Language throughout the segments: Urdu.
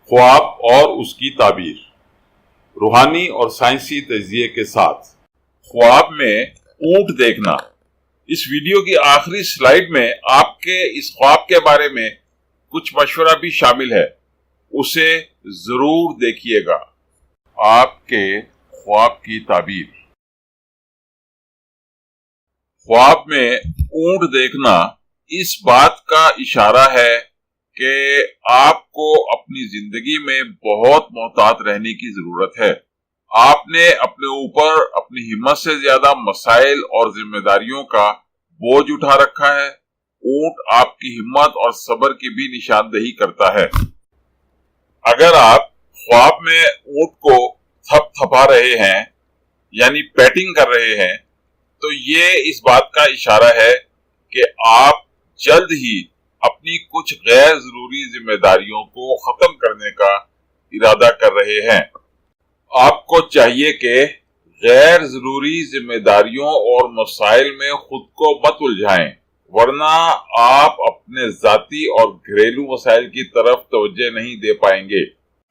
خواب اور اس کی تعبیر، روحانی اور سائنسی تجزیے کے ساتھ۔ خواب میں اونٹ دیکھنا۔ اس ویڈیو کی آخری سلائیڈ میں آپ کے اس خواب کے بارے میں کچھ مشورہ بھی شامل ہے، اسے ضرور دیکھیے گا۔ آپ کے خواب کی تعبیر۔ خواب میں اونٹ دیکھنا اس بات کا اشارہ ہے کہ آپ کو اپنی زندگی میں بہت محتاط رہنے کی ضرورت ہے۔ آپ نے اپنے اوپر اپنی ہمت سے زیادہ مسائل اور ذمہ داریوں کا بوجھ اٹھا رکھا ہے۔ اونٹ آپ کی ہمت اور صبر کی بھی نشاندہی کرتا ہے۔ اگر آپ خواب میں اونٹ کو تھپ تھپا رہے ہیں یعنی پیٹنگ کر رہے ہیں تو یہ اس بات کا اشارہ ہے کہ آپ جلد ہی اپنی کچھ غیر ضروری ذمہ داریوں کو ختم کرنے کا ارادہ کر رہے ہیں۔ آپ کو چاہیے کہ غیر ضروری ذمہ داریوں اور مسائل میں خود کو مت الجھائیں، ورنہ آپ اپنے ذاتی اور گھریلو مسائل کی طرف توجہ نہیں دے پائیں گے۔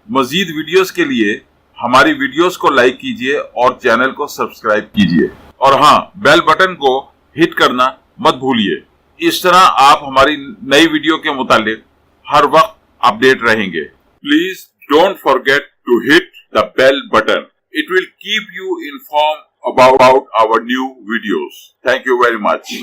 مزید ویڈیوز کے لیے ہماری ویڈیوز کو لائک کیجیے اور چینل کو سبسکرائب کیجیے، اور ہاں، بیل بٹن کو ہٹ کرنا مت بھولیے۔ اس طرح آپ ہماری نئی ویڈیو کے متعلق ہر وقت اپڈیٹ رہیں گے۔ Please don't forget to hit the bell button. It will keep you informed about our new videos. Thank you very much.